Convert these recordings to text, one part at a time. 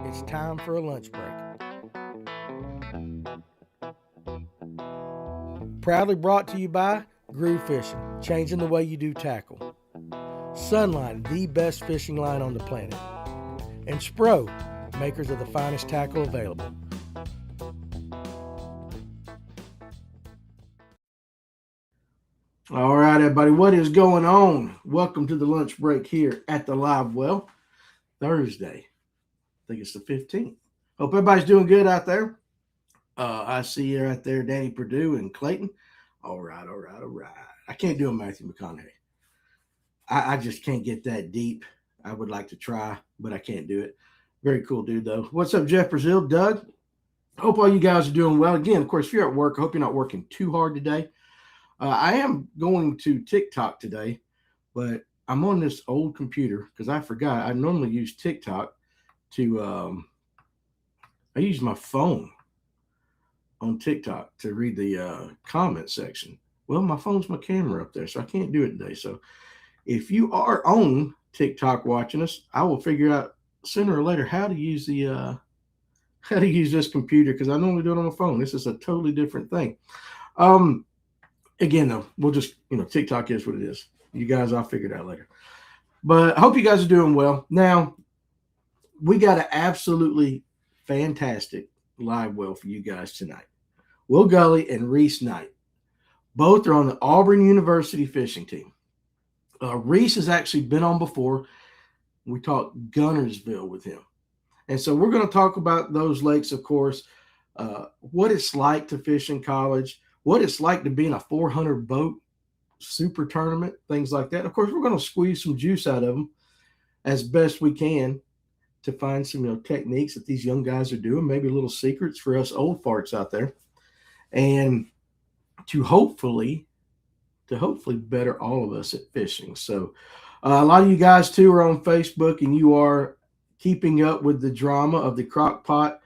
It's time for a lunch break. Proudly brought to you by Groove Fishing, changing the way you do tackle. Sunline, the best fishing line on the planet. And Spro, makers of the finest tackle available. All right, everybody, what is going on? Welcome to the lunch break here at the Live Well, Thursday. I think it's the 15th. Hope everybody's doing good out there. I see you right there, Danny Perdue and Clayton. All right. I can't do a Matthew McConaughey. I just can't get that deep. I would like to try, but I can't do it. Very cool dude, though. What's up, Jeff Brazil? Doug? Hope all you guys are doing well. Again, of course, if you're at work, I hope you're not working too hard today. I am going to TikTok today, but I'm on this old computer because I forgot. I normally use TikTok to I use my phone on TikTok to read the comment section. Well, my phone's my camera up there, so I can't do it today. So if you are on TikTok watching us, I will figure out sooner or later how to use this computer because I normally do it on my phone. This is a totally different thing. Again, though, we'll just TikTok is what it is. You guys, I'll figure it out later. But I hope you guys are doing well. Now, we got an absolutely fantastic live well for you guys tonight. Will Gully and Reese Knight. Both are on the Auburn University fishing team. Reese has actually been on before. We talked Gunnersville with him. And so we're going to talk about those lakes, of course, what it's like to fish in college, what it's like to be in a 400 boat super tournament, things like that. Of course, we're going to squeeze some juice out of them as best we can to find some techniques that these young guys are doing, maybe little secrets for us old farts out there, and to hopefully better all of us at fishing. So a lot of you guys too are on Facebook and you are keeping up with the drama of the Crockpot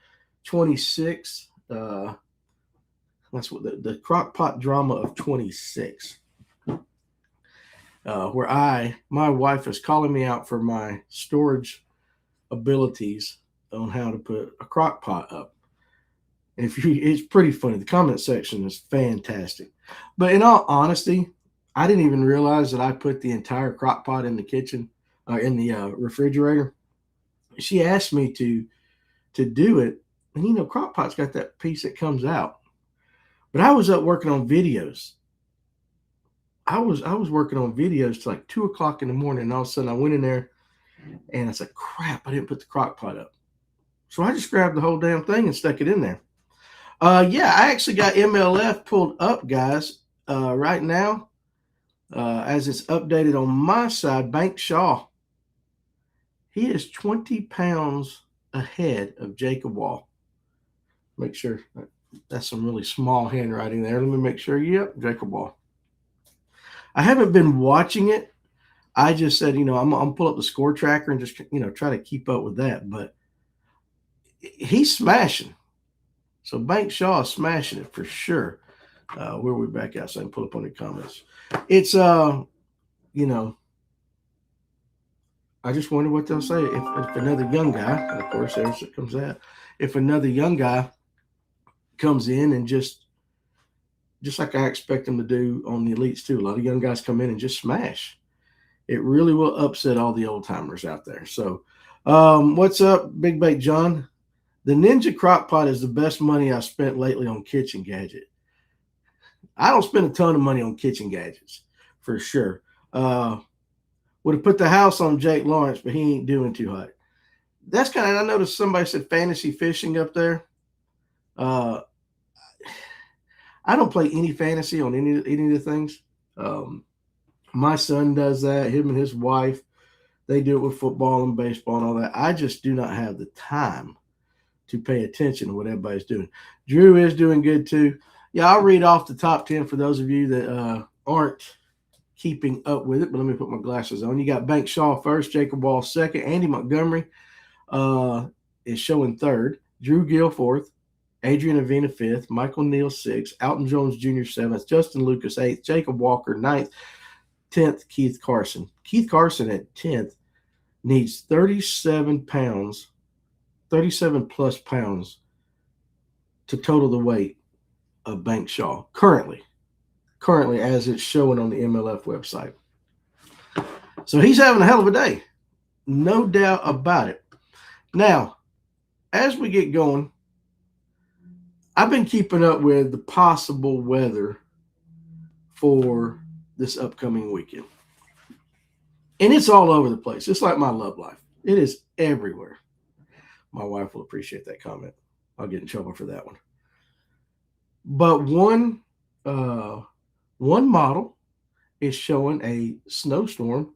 26. That's what the Crockpot drama of 26. Where my wife is calling me out for my storage abilities on how to put a crock pot up. It's pretty funny. The comment section is fantastic. But in all honesty, I didn't even realize that I put the entire crock pot in the kitchen, in the refrigerator. She asked me to do it, and crock pot's got that piece that comes out. But I was up working on videos. I was working on videos till like 2:00 in the morning, and all of a sudden I went in there, and I said, "Crap! I didn't put the crock pot up." So I just grabbed the whole damn thing and stuck it in there. Yeah, I actually got MLF pulled up, guys, right now. As it's updated on my side, Bank Shaw, he is 20 pounds ahead of Jacob Wall. Make sure that's some really small handwriting there. Let me make sure. Yep, Jacob Wall. I haven't been watching it. I just said, I'm gonna pull up the score tracker and just try to keep up with that. But he's smashing. So Bank Shaw is smashing it for sure. Where are we back at? So I can pull up on the comments. It's I just wonder what they'll say if another young guy, and of course there's it comes out. If another young guy comes in and just like I expect them to do on the elites too. A lot of young guys come in and just smash. It really will upset all the old timers out there. So, what's up, Big Bait John? The Ninja Crock Pot is the best money I've spent lately on kitchen gadget. I don't spend a ton of money on kitchen gadgets, for sure. Would have put the house on Jake Lawrence, but he ain't doing too hot. That's kind of, I noticed somebody said fantasy fishing up there. I don't play any fantasy on any of the things. My son does that. Him and his wife, they do it with football and baseball and all that. I just do not have the time to pay attention to what everybody's doing. Drew is doing good too. Yeah, I'll read off the top 10 for those of you that aren't keeping up with it, but let me put my glasses on. You got Bank Shaw first, Jacob Wall second, Andy Montgomery is showing third, Drew Gill fourth, Adrian Avena fifth, Michael Neal sixth, Alton Jones Jr. seventh, Justin Lucas eighth, Jacob Walker ninth, 10th, Keith Carson. Keith Carson at 10th needs 37 pounds 37 plus pounds to total the weight of Bank Shaw currently as it's showing on the MLF website. So he's having a hell of a day, no doubt about it. Now, as we get going, I've been keeping up with the possible weather for this upcoming weekend. And it's all over the place. It's like my love life. It is everywhere. My wife will appreciate that comment. I'll get in trouble for that one. But one model is showing a snowstorm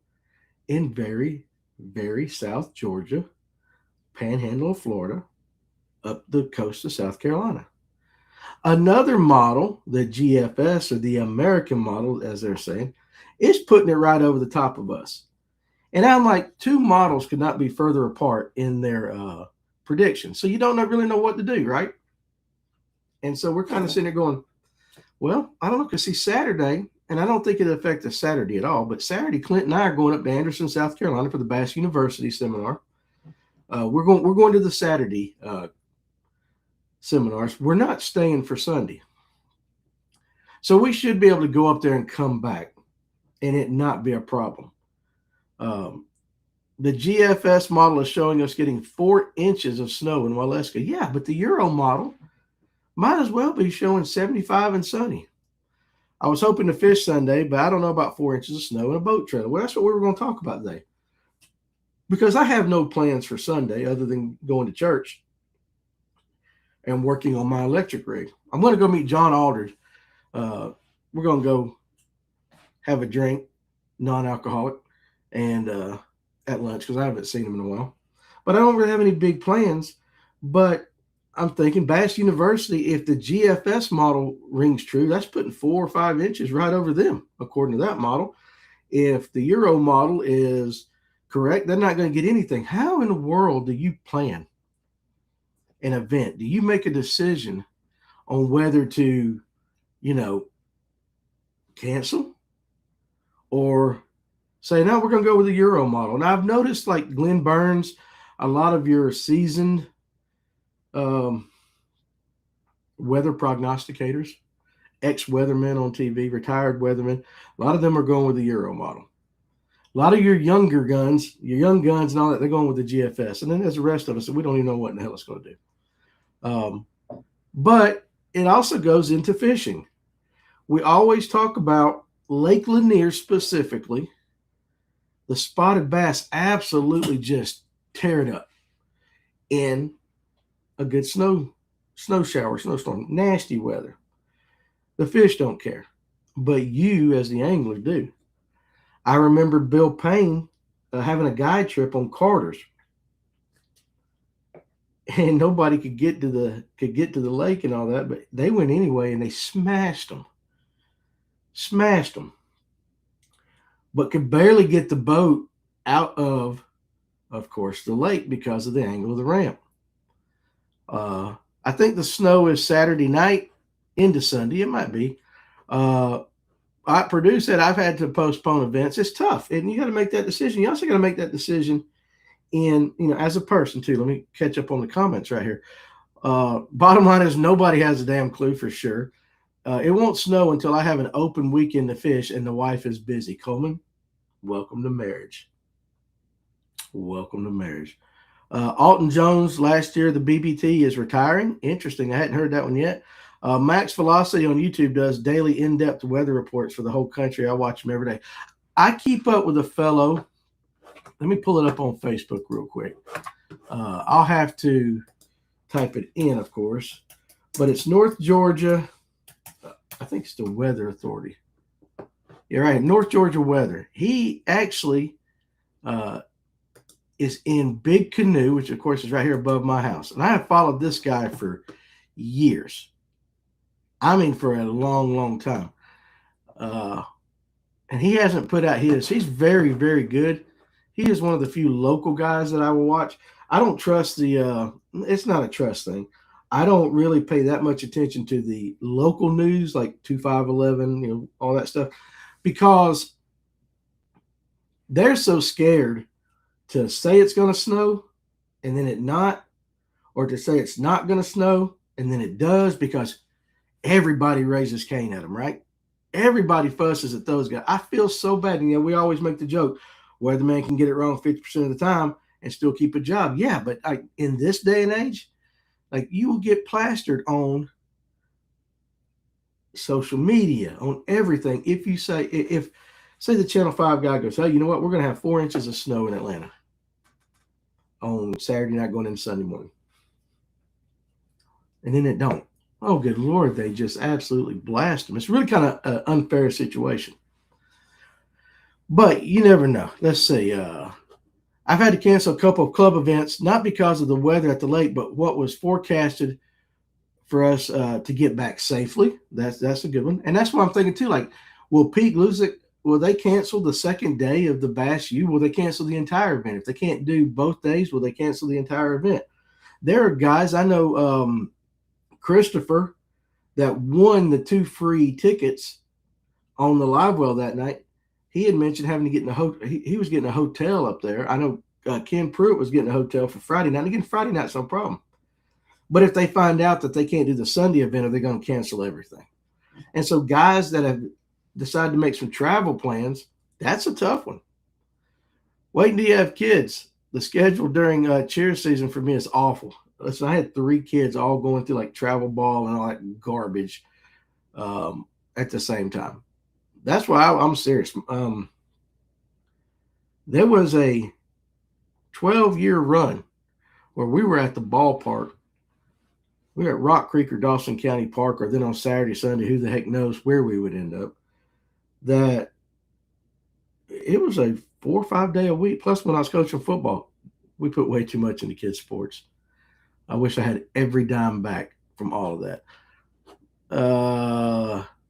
in very, very South Georgia, panhandle of Florida, up the coast of South Carolina. Another model, the GFS, or the American model, as they're saying, is putting it right over the top of us. And I'm like, two models could not be further apart in their prediction. So you don't really know what to do, right? And so we're kind of sitting there going, well, I don't know, because see, Saturday, and I don't think it'll affect us Saturday at all, but Saturday, Clint and I are going up to Anderson, South Carolina for the Bass University seminar. We're going to the Saturday seminars. We're not staying for Sunday. So we should be able to go up there and come back and it not be a problem. The GFS model is showing us getting 4 inches of snow in Waleska. Yeah, but the Euro model might as well be showing 75 and sunny. I was hoping to fish Sunday, but I don't know about 4 inches of snow and a boat trailer. Well, that's what we were going to talk about today. Because I have no plans for Sunday other than going to church and working on my electric rig. I'm going to go meet John Aldridge. We're going to go have a drink, non-alcoholic, and at lunch because I haven't seen him in a while. But I don't really have any big plans. But I'm thinking Bass University, if the GFS model rings true, that's putting 4 or 5 inches right over them, according to that model. If the Euro model is correct, they're not going to get anything. How in the world do you plan an event? Do you make a decision on whether to, cancel or say, no, we're going to go with the Euro model? And I've noticed, like Glenn Burns, a lot of your seasoned weather prognosticators, ex-weathermen on TV, retired weathermen, a lot of them are going with the Euro model. A lot of your young guns and all that, they're going with the GFS. And then there's the rest of us, and we don't even know what in the hell it's going to do. But it also goes into fishing. We always talk about Lake Lanier specifically. The spotted bass absolutely just tear it up in a good snowstorm, nasty weather. The fish don't care, but you as the angler do. I remember Bill Payne having a guide trip on Carter's, and nobody could get to the lake and all that, but they went anyway and they smashed them, but could barely get the boat out of course, the lake because of the angle of the ramp. I think the snow is Saturday night into Sunday. It might be. Purdue said I've had to postpone events. It's tough, and you got to make that decision. You also got to make that decision as a person too. Let me catch up on the comments right here. Bottom line is nobody has a damn clue for sure. It won't snow until I have an open weekend to fish and the wife is busy. Coleman, welcome to marriage. Welcome to marriage. Alton Jones, last year the BBT is retiring. Interesting. I hadn't heard that one yet. Max Velocity on YouTube does daily in-depth weather reports for the whole country. I watch them every day. I keep up with a fellow. Let me pull it up on Facebook real quick. I'll have to type it in, of course. But it's North Georgia. I think it's the Weather Authority. You're right. North Georgia Weather. He actually is in Big Canoe, which, of course, is right here above my house. And I have followed this guy for years. I mean, for a long, long time. And he hasn't put out his. He's very, very good. He is one of the few local guys that I will watch. I don't trust it's not a trust thing. I don't really pay that much attention to the local news, like 2511, all that stuff, because they're so scared to say it's going to snow and then it not. or to say it's not going to snow and then it does, because everybody raises Cain at them, right? Everybody fusses at those guys. I feel so bad. And, we always make the joke, weatherman can get it wrong 50% of the time and still keep a job. Yeah, but in this day and age, you will get plastered on social media, on everything. If you say, say the Channel 5 guy goes, hey, you know what? We're going to have 4 inches of snow in Atlanta on Saturday night going into Sunday morning. And then it don't. Oh, good Lord, they just absolutely blast them. It's really kind of an unfair situation. But you never know. Let's see. I've had to cancel a couple of club events, not because of the weather at the lake, but what was forecasted for us to get back safely. That's a good one. And that's what I'm thinking too. Will Pete lose it? Will they cancel the second day of the Bash U? Will they cancel the entire event? If they can't do both days, will they cancel the entire event? There are guys, I know, Christopher, that won the 2 free tickets on the live well that night. He had mentioned having to get in a hotel. He was getting a hotel up there. I know Ken Pruitt was getting a hotel for Friday night. Again, Friday night's no problem. But if they find out that they can't do the Sunday event, are they going to cancel everything? And so guys that have decided to make some travel plans, that's a tough one. Wait until you have kids. The schedule during cheer season for me is awful. Listen, I had 3 kids all going through travel ball and all that garbage at the same time. That's why I'm serious. There was a 12-year run where we were at the ballpark. We were at Rock Creek or Dawson County Park, or then on Saturday, Sunday, who the heck knows where we would end up. That it was a 4 or 5 day a week. Plus, when I was coaching football, we put way too much into kids' sports. I wish I had every dime back from all of that.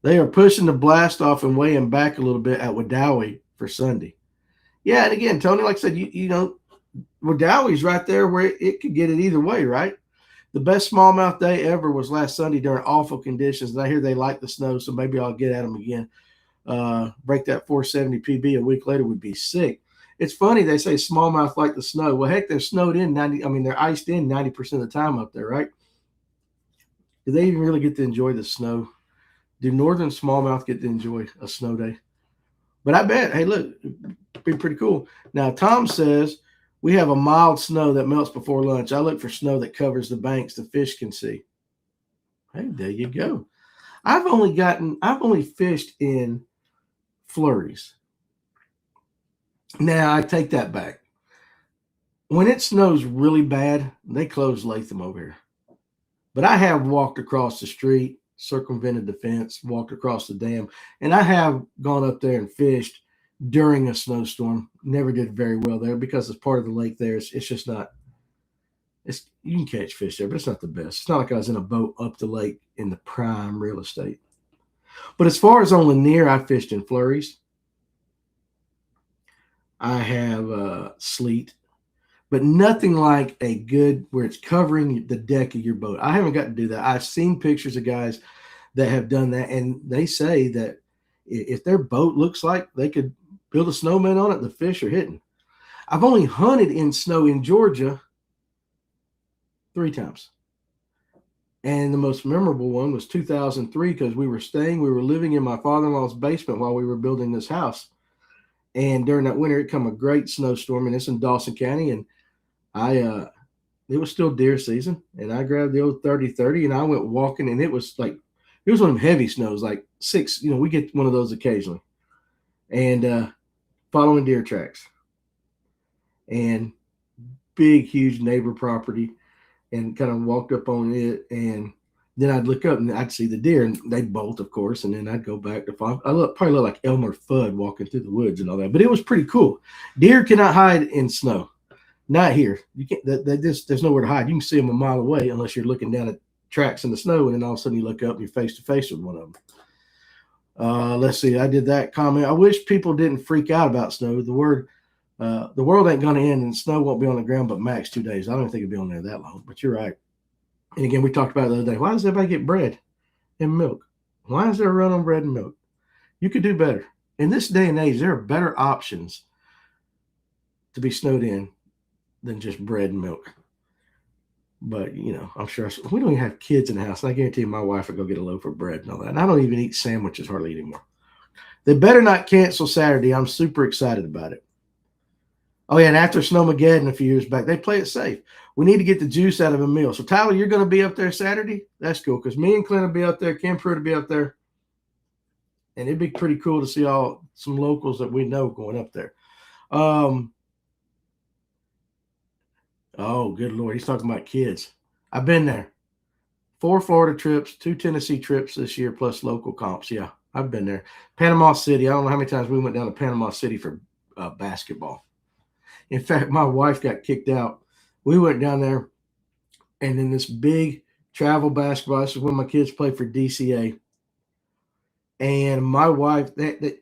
They are pushing the blast off and weighing back a little bit at Wadowee for Sunday. Yeah, and again, Tony, like I said, you know, Wadowee's right there where it could get it either way, right? The best smallmouth day ever was last Sunday during awful conditions. And I hear they like the snow, so maybe I'll get at them again. Break that 470 PB a week later would be sick. It's funny, they say smallmouth like the snow. Well, heck, they're snowed in 90. I mean, they're iced in 90% of the time up there, right? Do they even really get to enjoy the snow? Do northern smallmouth get to enjoy a snow day? But I bet, hey, look, it'd be pretty cool. Now, Tom says we have a mild snow that melts before lunch. I look for snow that covers the banks the fish can see. Hey, there you go. I've only fished in flurries. Now, I take that back. When it snows really bad, they close Latham over here. But I have walked across the street, circumvented the fence, walked across the dam, and I have gone up there and fished during a snowstorm. Never did very well there because it's part of the lake there. It's just not – you can catch fish there, but it's not the best. It's not like I was in a boat up the lake in the prime real estate. But as far as on Lanier, I fished in flurries. I have sleet, but nothing like a good where it's covering the deck of your boat. I haven't got to do that. I've seen pictures of guys that have done that, and they say that if their boat looks like they could build a snowman on it, the fish are hitting. I've only hunted in snow in Georgia 3 times. And the most memorable one was 2003 because we were living in my father-in-law's basement while we were building this house. And during that winter, it come a great snowstorm, and it's in Dawson County. And it was still deer season, and I grabbed the old 30-30, and I went walking, and it was one of them heavy snows, like 6. We get one of those occasionally, and following deer tracks, and big, huge neighbor property, and kind of walked up on it, and then I'd look up and I'd see the deer, and they'd bolt, of course, and then I'd go back to follow. Probably look like Elmer Fudd walking through the woods and all that, but it was pretty cool. Deer cannot hide in snow. Not here. You can't. There's nowhere to hide. You can see them a mile away unless you're looking down at tracks in the snow, and then all of a sudden you look up and you're face to face with one of them. Let's see. I did that comment. I wish people didn't freak out about snow. The world ain't going to end, and snow won't be on the ground but max 2 days. I don't think it'll be on there that long. But you're right. And again, we talked about it the other day. Why does everybody get bread and milk? Why is there a run on bread and milk? You could do better. In this day and age, there are better options to be snowed in than just bread and milk. But, I'm sure we don't even have kids in the house. And I guarantee you my wife would go get a loaf of bread and all that. And I don't even eat sandwiches hardly anymore. They better not cancel Saturday. I'm super excited about it. Oh, yeah, and after Snowmageddon a few years back, they play it safe. We need to get the juice out of a meal. So, Tyler, you're going to be up there Saturday? That's cool, because me and Clint will be up there. Kim Pruitt will be up there. And it'd be pretty cool to see some locals that we know going up there. Oh, good Lord. He's talking about kids. I've been there. 4 Florida trips, 2 Tennessee trips this year, plus local comps. Yeah, I've been there. Panama City. I don't know how many times we went down to Panama City for basketball. In fact, my wife got kicked out. We went down there, and in this big travel basketball, this is when my kids played for DCA. And my wife, the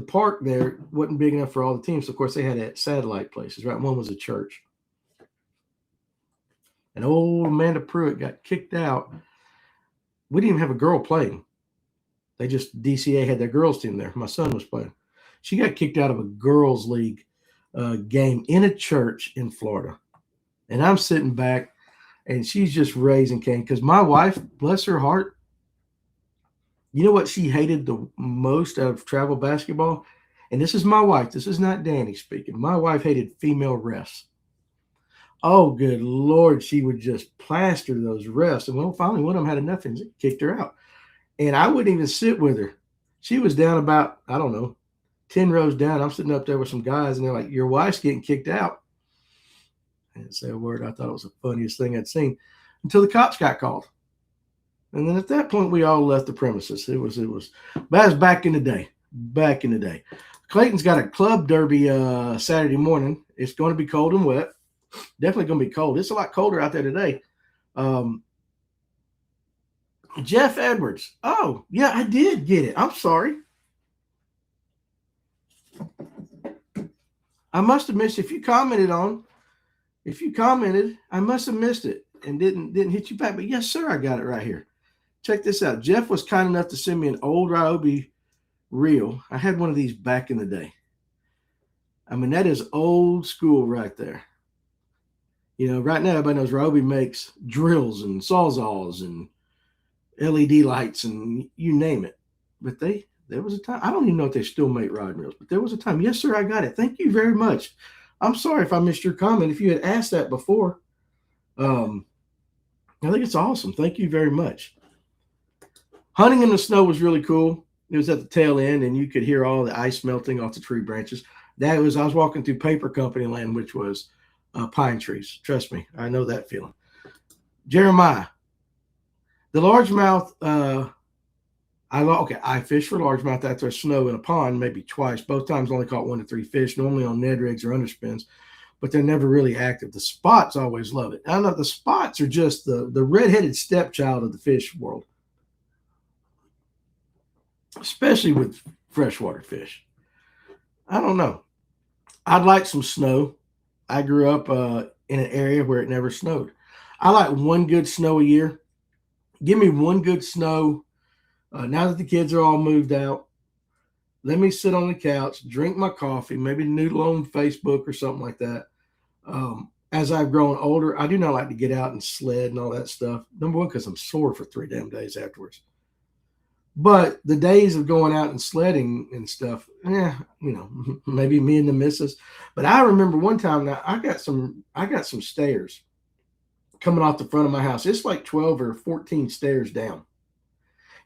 park there wasn't big enough for all the teams. So of course, they had satellite places, right? One was a church. And old Amanda Pruitt got kicked out. We didn't even have a girl playing. DCA had their girls team there. My son was playing. She got kicked out of a girls' league game in a church in Florida. And I'm sitting back, and she's just raising Cain. Because my wife, bless her heart, you know what she hated the most out of travel basketball? And this is my wife. This is not Danny speaking. My wife hated female refs. Oh, good Lord. She would just plaster those refs. And well, finally, one of them had enough and kicked her out. And I wouldn't even sit with her. She was down about, 10 rows down. I'm sitting up there with some guys, and they're like, your wife's getting kicked out. I didn't say a word. I thought it was the funniest thing I'd seen until the cops got called. And then at that point, we all left the premises. It was, but that was back in the day. Clayton's got a club derby Saturday morning. It's going to be cold and wet. Definitely going to be cold. It's a lot colder out there today. Jeff Edwards. Oh, yeah, I did get it. I'm sorry. I must have missed it. If you commented, I must have missed it and didn't hit you back. But yes, sir, I got it right here. Check this out. Jeff was kind enough to send me an old Ryobi reel. I had one of these back in the day. I mean, that is old school right there. Right now, everybody knows Ryobi makes drills and sawzalls and LED lights and you name it. But there was a time, I don't even know if they still make rod reels, but there was a time. Yes, sir, I got it. Thank you very much. I'm sorry if I missed your comment. If you had asked that before, I think it's awesome. Thank you very much. Hunting in the snow was really cool. It was at the tail end, and you could hear all the ice melting off the tree branches. I was walking through paper company land, which was pine trees. Trust me, I know that feeling. Jeremiah, the largemouth. I fish for largemouth after snow in a pond maybe twice. Both times only caught 1 to 3 fish, normally on Ned rigs or underspins, but they're never really active. The spots always love it. I don't know, the spots are just the redheaded stepchild of the fish world, especially with freshwater fish. I don't know. I'd like some snow. I grew up in an area where it never snowed. I like one good snow a year. Give me one good snow. Now that the kids are all moved out, let me sit on the couch, drink my coffee, maybe noodle on Facebook or something like that. As I've grown older, I do not like to get out and sled and all that stuff. Number one, because I'm sore for 3 damn days afterwards. But the days of going out and sledding and stuff, maybe me and the missus. But I remember one time, now I got some stairs coming off the front of my house. It's like 12 or 14 stairs down.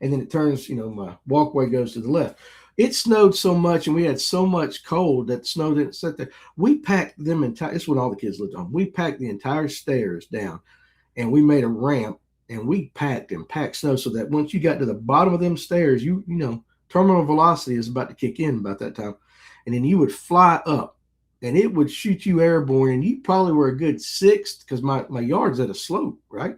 And then it turns, my walkway goes to the left. It snowed so much and we had so much cold that snow didn't sit there. We packed them entire, this is when all the kids lived on. We packed the entire stairs down and we made a ramp and we packed snow so that once you got to the bottom of them stairs, terminal velocity is about to kick in about that time. And then you would fly up and it would shoot you airborne. And you probably were a good 6 because my yard's at a slope, right?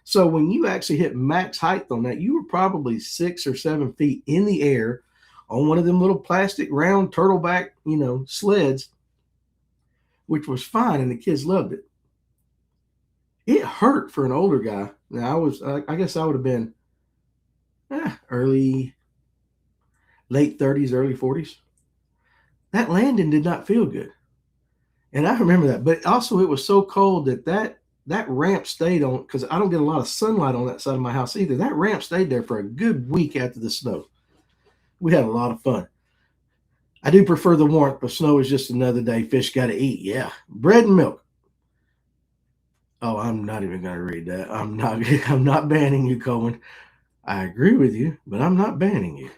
So when you actually hit max height on that, you were probably 6 or 7 feet in the air on one of them little plastic round turtleback, sleds, which was fine. And the kids loved it. It hurt for an older guy. Now I guess I would have been late 30s, early 40s. That landing did not feel good. And I remember that. But also it was so cold that that ramp stayed on, because I don't get a lot of sunlight on that side of my house either. That ramp stayed there for a good week after the snow. We had a lot of fun. I do prefer the warmth, but snow is just another day. Fish got to eat. Yeah. Bread and milk. Oh, I'm not even going to read that. I'm not. I'm not banning you, Cohen. I agree with you, but I'm not banning you.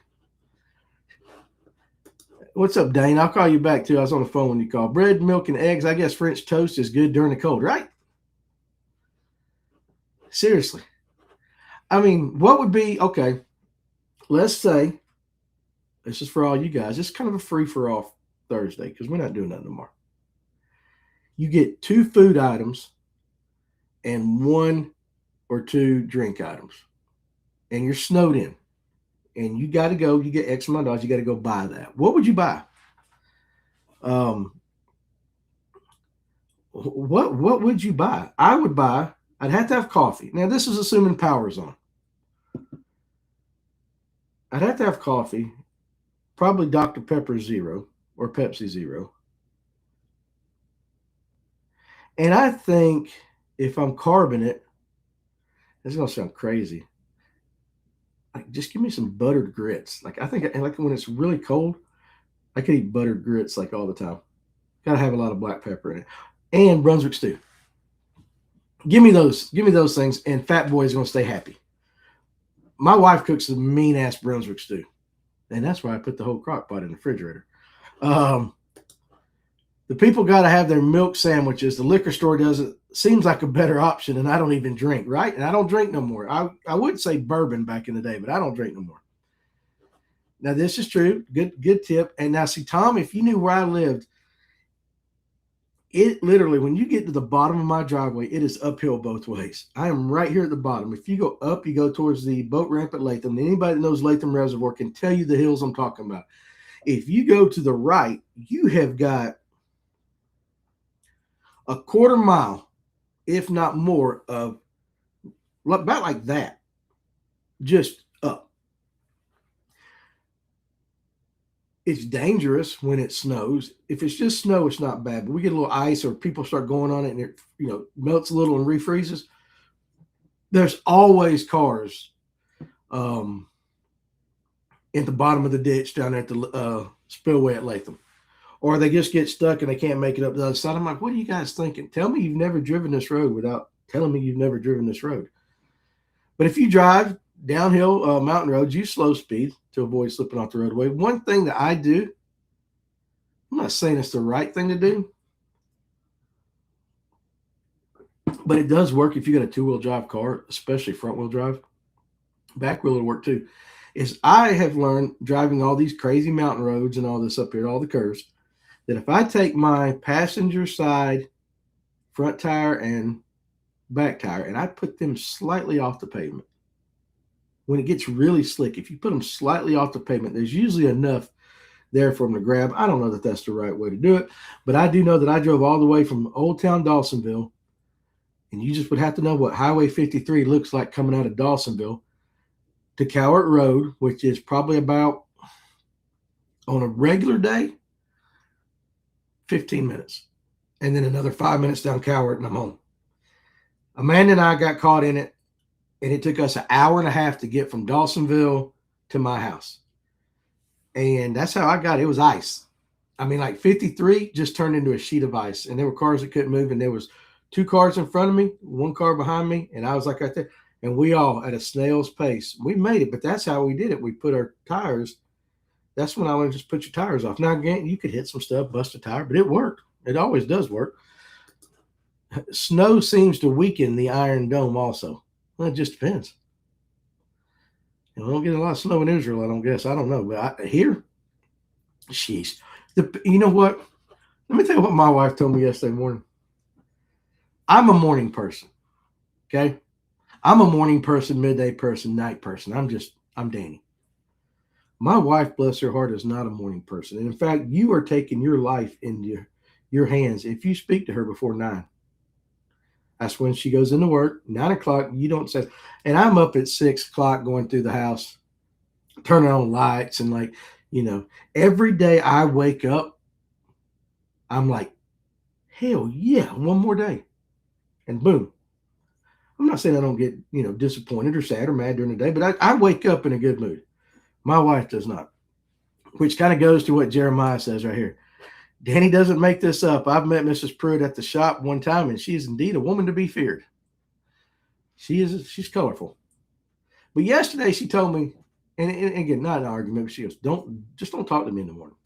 What's up, Dane? I'll call you back too. I was on the phone when you called. Bread, milk, and eggs. I guess French toast is good during the cold, right? Seriously. I mean, what would be okay? Let's say this is for all you guys. It's kind of a free for all Thursday because we're not doing that tomorrow. You get 2 food items and 1 or 2 drink items, and you're snowed in, and you got to go. You get X amount of dollars. You got to go buy that. What would you buy? What would you buy? I would buy. I'd have to have coffee. Now this is assuming power's on. I'd have to have coffee, probably Dr. Pepper Zero or Pepsi Zero. And I think if I'm carbing it, it's gonna sound crazy. Like just give me some buttered grits. Like I think, like when it's really cold, I could eat buttered grits like all the time. Got to have a lot of black pepper in it, and Brunswick stew. Give me those. Give me those things, and Fat Boy's gonna stay happy. My wife cooks a mean ass Brunswick stew, and that's why I put the whole crock pot in the refrigerator. Um, the people got to have their milk sandwiches. The liquor store doesn't. Seems like a better option, and I don't even drink, right? And I don't drink no more. I would say bourbon back in the day, but I don't drink no more. Now this is true. Good tip. And now see, Tom, if you knew where I lived, it literally, when you get to the bottom of my driveway, it is uphill both ways. I am right here at the bottom. If you go up, you go towards the boat ramp at Latham. Anybody that knows Latham Reservoir can tell you the hills I'm talking about. If you go to the right, you have got a quarter mile, if not more, of about like that, just up. It's dangerous when it snows. If it's just snow, it's not bad. But we get a little ice or people start going on it and it, melts a little and refreezes. There's always cars in the bottom of the ditch down at the spillway at Latham. Or they just get stuck and they can't make it up the other side. I'm like, what are you guys thinking? Tell me you've never driven this road without telling me you've never driven this road. But if you drive downhill mountain roads, use slow speed to avoid slipping off the roadway. One thing that I do, I'm not saying it's the right thing to do, but it does work if you got a 2-wheel drive car, especially front wheel drive. Back wheel will work too. Is I have learned driving all these crazy mountain roads and all this up here, all the curves, that if I take my passenger side front tire and back tire and I put them slightly off the pavement, when it gets really slick, if you put them slightly off the pavement, there's usually enough there for them to grab. I don't know that that's the right way to do it, but I do know that I drove all the way from Old Town Dawsonville, and you just would have to know what Highway 53 looks like coming out of Dawsonville to Cowart Road, which is probably about, on a regular day, 15 minutes. And then another 5 minutes down Cowart, and I'm home. Amanda and I got caught in it, and it took us an hour and a half to get from Dawsonville to my house. And that's how I got it. It was ice. I mean, like 53 just turned into a sheet of ice, and there were cars that couldn't move, and there was 2 cars in front of me, 1 car behind me, and I was like right there. And we all, at a snail's pace, we made it, but that's how we did it. We put our tires. That's when I went, just put your tires off. Now, again, you could hit some stuff, bust a tire, but it worked. It always does work. Snow seems to weaken the Iron Dome also. Well, it just depends. We don't get a lot of snow in Israel, I don't guess. I don't know. But here, sheesh. You know what? Let me tell you what my wife told me yesterday morning. I'm a morning person, okay? I'm a morning person, midday person, night person. I'm Danny. My wife, bless her heart, is not a morning person. And in fact, you are taking your life into your hands if you speak to her before 9. That's when she goes into work. 9 o'clock, you don't say, and I'm up at 6 o'clock going through the house, turning on lights. And every day I wake up, I'm like, hell yeah, one more day. And boom, I'm not saying I don't get, disappointed or sad or mad during the day, but I wake up in a good mood. My wife does not, which kind of goes to what Jeremiah says right here. Danny doesn't make this up. I've met Mrs. Pruitt at the shop one time, and she is indeed a woman to be feared. She's colorful. But yesterday she told me, and again, not an argument, but she goes, don't talk to me in the morning.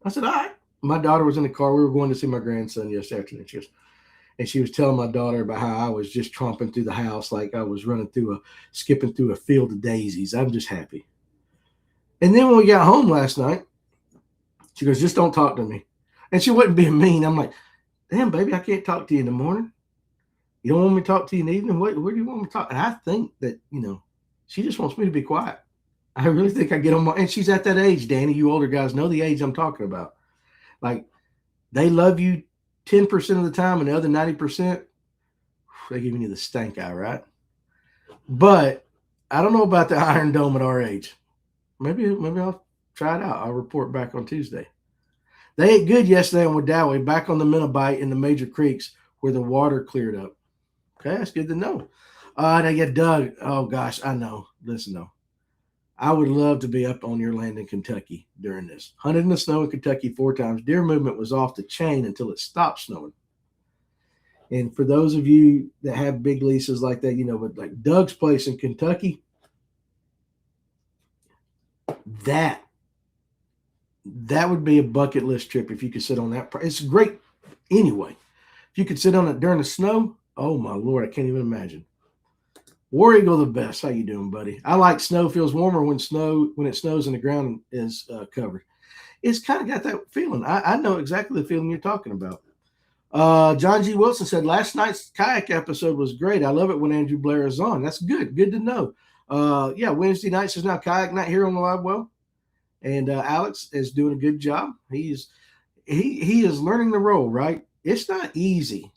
I said, all right. My daughter was in the car. We were going to see my grandson yesterday afternoon. She was telling my daughter about how I was just tromping through the house like I was skipping through a field of daisies. I'm just happy. And then when we got home last night, she goes, just don't talk to me. And she wasn't being mean. I'm like, damn, baby, I can't talk to you in the morning. You don't want me to talk to you in the evening? Where do you want me to talk? And I think that, she just wants me to be quiet. I really think I get on and she's at that age, Danny. You older guys know the age I'm talking about. Like, they love you 10% of the time, and the other 90%, they're giving you the stank eye, right? But I don't know about the Iron Dome at our age. Maybe I'll try it out. I'll report back on Tuesday. They ate good yesterday on Wadowee, back on the Menabite in the major creeks where the water cleared up. Okay, that's good to know. They get Doug. Oh, gosh, I know. Listen, though. I would love to be up on your land in Kentucky during this. Hunted in the snow in Kentucky 4 times. Deer movement was off the chain until it stopped snowing. And for those of you that have big leases like that, but like Doug's place in Kentucky, that would be a bucket list trip if you could sit on that. It's great anyway. If you could sit on it during the snow, oh my Lord, I can't even imagine. War Eagle the best. How you doing, buddy? I like snow. Feels warmer when it snows and the ground is covered. It's kind of got that feeling. I know exactly the feeling you're talking about. John G. Wilson said, last night's kayak episode was great. I love it when Andrew Blair is on. That's good. Good to know. Wednesday nights is now kayak night here on the Live Well. And Alex is doing a good job. He is learning the role, right? It's not easy.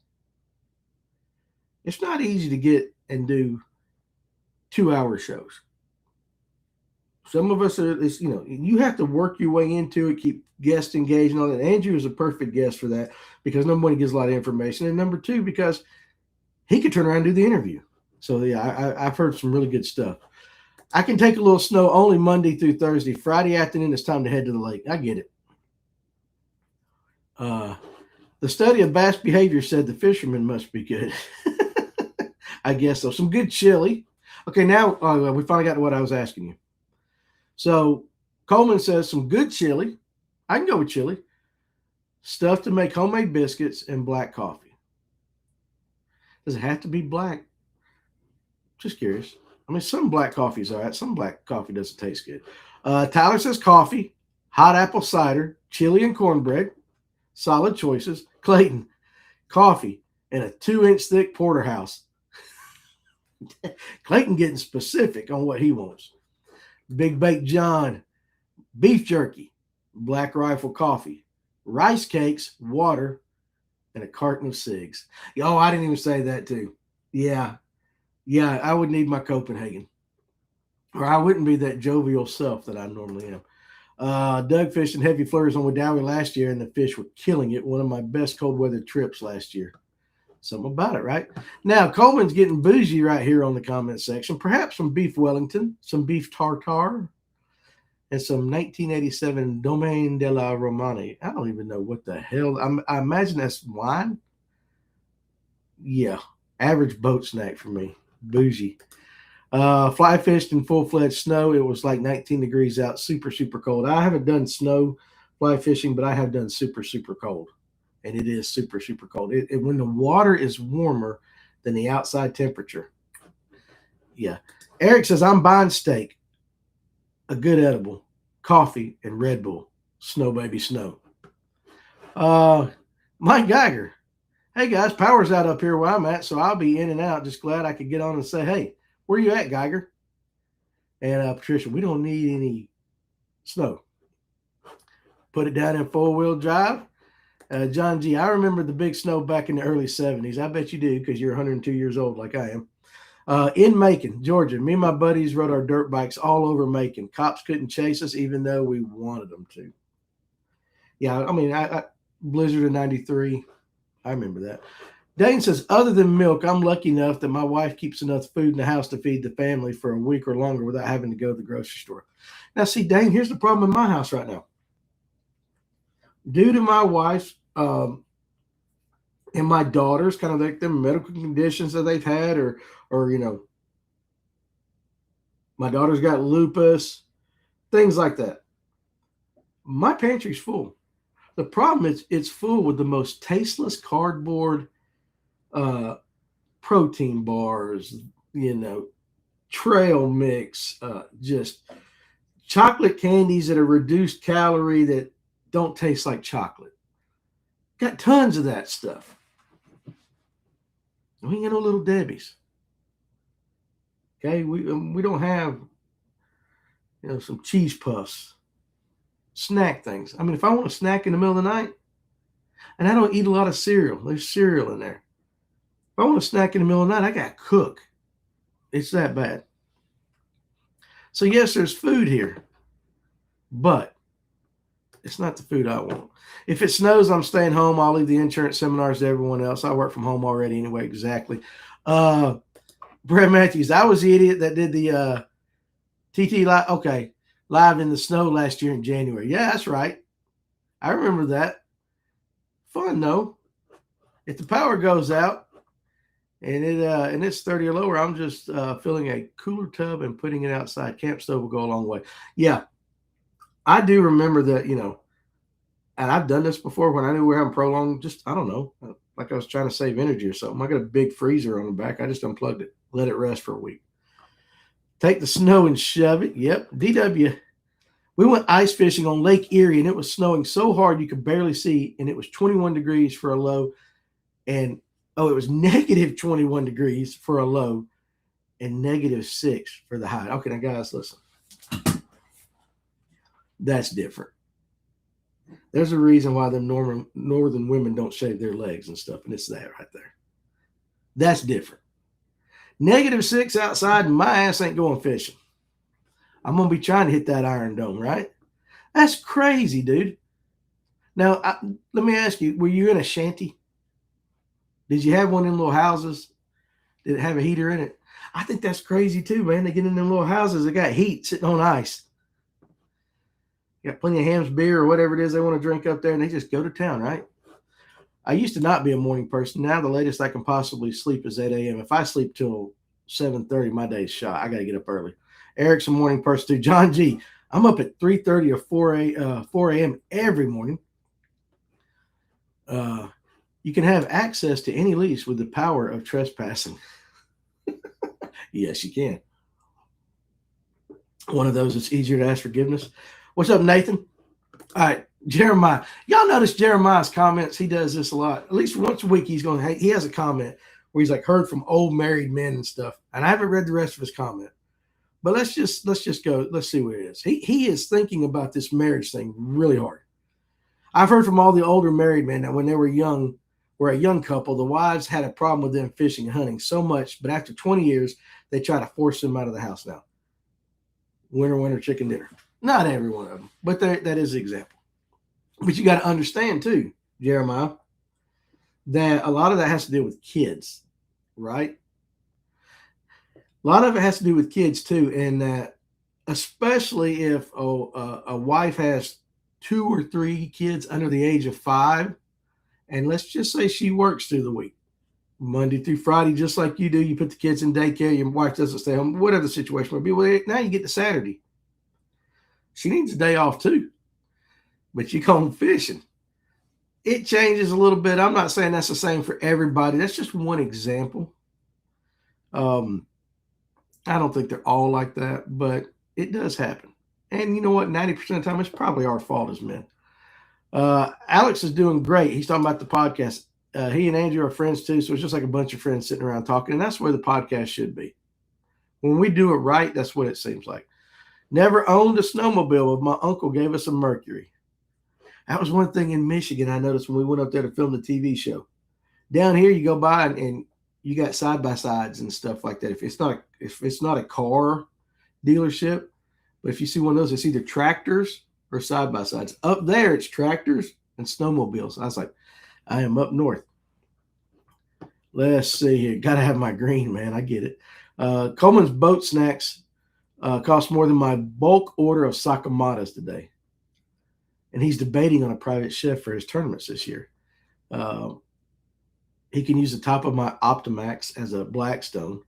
It's not easy to get and do 2-hour shows. Some of us are, you have to work your way into it, keep guests engaged and all that. Andrew is a perfect guest for that because number one, he gives a lot of information. And number two, because he could turn around and do the interview. So, yeah, I've heard some really good stuff. I can take a little snow only Monday through Thursday. Friday afternoon, it's time to head to the lake. I get it. The study of bass behavior said the fishermen must be good. I guess so. Some good chili. Okay, now we finally got to what I was asking you. So Coleman says some good chili. I can go with chili. Stuff to make homemade biscuits and black coffee. Does it have to be black? Just curious. I mean, some black coffee is all right. Some black coffee doesn't taste good. Tyler says coffee, hot apple cider, chili and cornbread. Solid choices. Clayton, coffee, and a 2-inch thick porterhouse. Clayton getting specific on what he wants. Big Bake John, beef jerky, Black Rifle coffee, rice cakes, water, and a carton of cigs. Oh, I didn't even say that too. Yeah, I would need my Copenhagen. Or I wouldn't be that jovial self that I normally am. Doug fished in heavy flurries on Wadowee last year, and the fish were killing it. One of my best cold weather trips last year. Something about it, right? Now, Coleman's getting bougie right here on the comment section. Perhaps some beef Wellington, some beef tartare, and some 1987 Domaine de la Romane. I don't even know what the hell. I imagine that's wine. Yeah, average boat snack for me. Bougie. Fly fished in full-fledged snow. It was like 19 degrees out, super, super cold. I haven't done snow fly fishing, but I have done super, super cold. And it is super, super cold. When the water is warmer than the outside temperature. Yeah. Eric says, I'm buying steak, a good edible, coffee, and Red Bull. Snow, baby, snow. Mike Geiger. Hey, guys, power's out up here where I'm at, so I'll be in and out. Just glad I could get on and say, hey, where you at, Geiger? And Patricia, we don't need any snow. Put it down in four-wheel drive. John G., I remember the big snow back in the early 70s. I bet you do because you're 102 years old like I am. In Macon, Georgia, me and my buddies rode our dirt bikes all over Macon. Cops couldn't chase us even though we wanted them to. Yeah, I mean, I Blizzard of 93. I remember that. Dane says, other than milk, I'm lucky enough that my wife keeps enough food in the house to feed the family for a week or longer without having to go to the grocery store. Now, see, Dane, here's the problem in my house right now. Due to my wife's and my daughters, kind of like the medical conditions that they've had, or my daughter's got lupus, things like that. My pantry's full. The problem is it's full with the most tasteless cardboard protein bars, trail mix, just chocolate candies that are reduced calorie that don't taste like chocolate. Got tons of that stuff. We ain't got no little Debbie's. Okay, we don't have some cheese puffs, snack things. I mean, if I want a snack in the middle of the night, and I don't eat a lot of cereal, there's cereal in there. If I want a snack in the middle of the night, I got to cook. It's that bad. So yes, there's food here, but it's not the food I want. If it snows, I'm staying home. I'll leave the insurance seminars to everyone else. I work from home already anyway. Exactly. Brett Matthews, I was the idiot that did the TT live. Okay, live in the snow last year in January. Yeah, that's right. I remember that. Fun though. If the power goes out and it's 30 or lower, I'm just filling a cooler tub and putting it outside. Camp stove will go a long way. Yeah, I do remember that. And I've done this before when I knew we were having prolonged. I don't know, like I was trying to save energy or something. I got a big freezer on the back. I just unplugged it, let it rest for a week. Take the snow and shove it. Yep, DW. We went ice fishing on Lake Erie, and it was snowing so hard you could barely see, and it was 21 degrees for a low, and it was negative 21 degrees for a low, and -6 for the high. Okay, now guys, listen. That's different. There's a reason why the northern women don't shave their legs and stuff, and it's that right there. That's different. -6 outside, and my ass ain't going fishing. I'm going to be trying to hit that Iron Dome, right? That's crazy, dude. Now, let me ask you, were you in a shanty? Did you have one of them little houses? Did it have a heater in it? I think that's crazy too, man. They get in them little houses, they got heat sitting on ice. Got plenty of hams, beer, or whatever it is they want to drink up there, and they just go to town, right? I used to not be a morning person. Now the latest I can possibly sleep is 8 a.m. If I sleep till 7:30, my day's shot. I got to get up early. Eric's a morning person too. John G, I'm up at 3:30 or 4 a.m. every morning. You can have access to any lease with the power of trespassing. Yes, you can. One of those that's easier to ask forgiveness. What's up, Nathan? All right, Jeremiah. Y'all notice Jeremiah's comments. He does this a lot. At least once a week, he has a comment where he's like heard from old married men and stuff. And I haven't read the rest of his comment. But let's just go. Let's see what it is. He is thinking about this marriage thing really hard. I've heard from all the older married men that when they were a young couple, the wives had a problem with them fishing and hunting so much, but after 20 years, they try to force them out of the house now. Winter, chicken dinner. Not every one of them, but that is the example. But you got to understand too, Jeremiah, that a lot of that has to do with kids, right? A lot of it has to do with kids too, and that especially if a wife has 2 or 3 kids under the age of 5, and let's just say she works through the week, Monday through Friday, just like you do. You put the kids in daycare, your wife doesn't stay home, whatever the situation may be. Well, now you get to Saturday. She needs a day off too, but you go fishing. It changes a little bit. I'm not saying that's the same for everybody. That's just one example. I don't think they're all like that, but it does happen. And you know what? 90% of the time, it's probably our fault as men. Alex is doing great. He's talking about the podcast. He and Andrew are friends too, so it's just like a bunch of friends sitting around talking, and that's where the podcast should be. When we do it right, that's what it seems like. Never owned a snowmobile, but my uncle gave us a Mercury. That was one thing in Michigan I noticed when we went up there to film the TV show. Down here, you go by and you got side-by-sides and stuff like that. If it's not a car dealership, but if you see one of those, it's either tractors or side-by-sides. Up there, it's tractors and snowmobiles. I was like, I am up north. Let's see here. Got to have my green, man. I get it. Coleman's boat snacks cost more than my bulk order of Sakamatas today. And he's debating on a private chef for his tournaments this year. Uh, he can use the top of my Optimax as a Blackstone.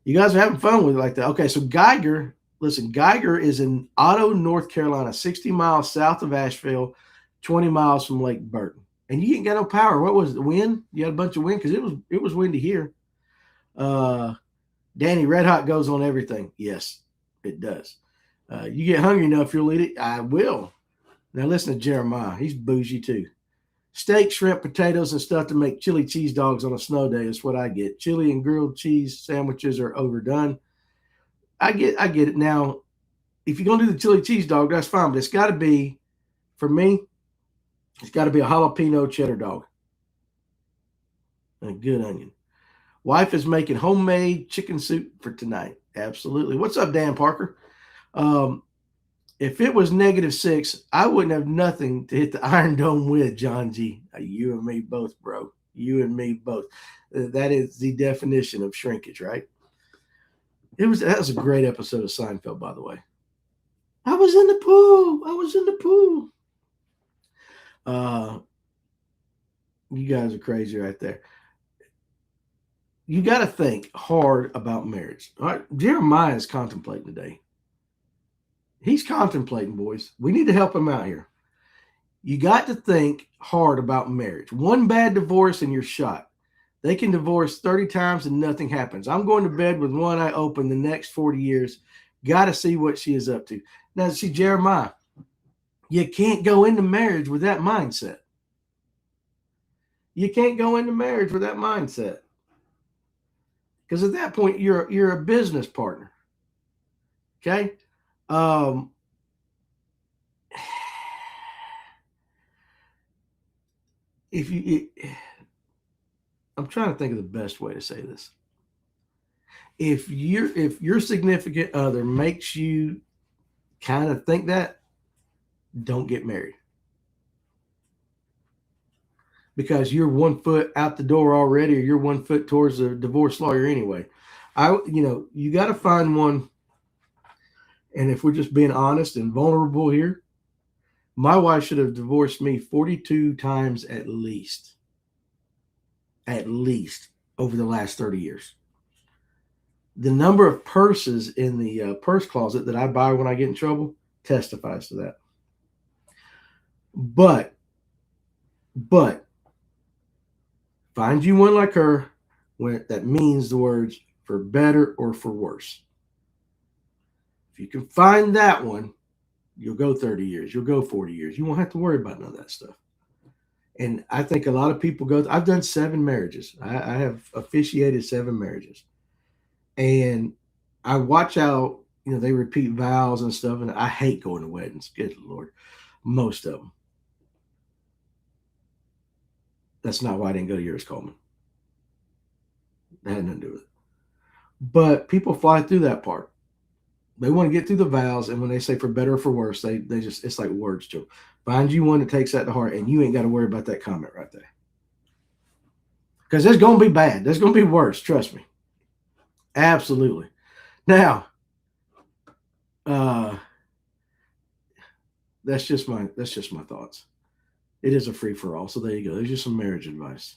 You guys are having fun with it like that. Okay, so Geiger, listen, Geiger is in Otto, North Carolina, 60 miles south of Asheville, 20 miles from Lake Burton. And you ain't got no power. What was it, the wind? You had a bunch of wind because it was windy here. Danny, Red Hot goes on everything. Yes, it does. You get hungry enough, you'll eat it. I will. Now listen to Jeremiah. He's bougie too. Steak, shrimp, potatoes, and stuff to make chili cheese dogs on a snow day is what I get. Chili and grilled cheese sandwiches are overdone. I get it. Now, if you're gonna do the chili cheese dog, that's fine, but it's got to be, for me, it's got to be a jalapeno cheddar dog and a good onion. Wife is making homemade chicken soup for tonight. Absolutely. What's up, Dan Parker? If it was -6, I wouldn't have nothing to hit the Iron Dome with, John G. You and me both, bro. You and me both. That is the definition of shrinkage, right? That was a great episode of Seinfeld, by the way. I was in the pool. You guys are crazy right there. You got to think hard about marriage. All right, Jeremiah is contemplating today. He's contemplating, boys. We need to help him out here. You got to think hard about marriage. One bad divorce and you're shot. They can divorce 30 times and nothing happens. I'm going to bed with one eye open the next 40 years. Got to see what she is up to. Now, see, Jeremiah, you can't go into marriage with that mindset. You can't go into marriage with that mindset. Because at that point, you're a business partner. Okay? I'm trying to think of the best way to say this. If your significant other makes you kind of think that, don't get married. Because you're 1 foot out the door already, or you're 1 foot towards a divorce lawyer anyway. You got to find one. And if we're just being honest and vulnerable here, my wife should have divorced me 42 times at least over the last 30 years. The number of purses in the purse closet that I buy when I get in trouble testifies to that. But find you one like her that means the words for better or for worse. If you can find that one, you'll go 30 years. You'll go 40 years. You won't have to worry about none of that stuff. And I think a lot of people I've done 7 marriages. I have officiated 7 marriages. And I watch how, they repeat vows and stuff. And I hate going to weddings. Good Lord. Most of them. That's not why I didn't go to yours, Coleman. That had nothing to do with it. But people fly through that part. They want to get through the vows, and when they say for better or for worse, they just, it's like words to them. Find you one that takes that to heart, and you ain't got to worry about that comment right there. Because there's going to be bad. There's going to be worse. Trust me. Absolutely. Now, that's just my thoughts. It is a free for all. So there you go. There's just some marriage advice.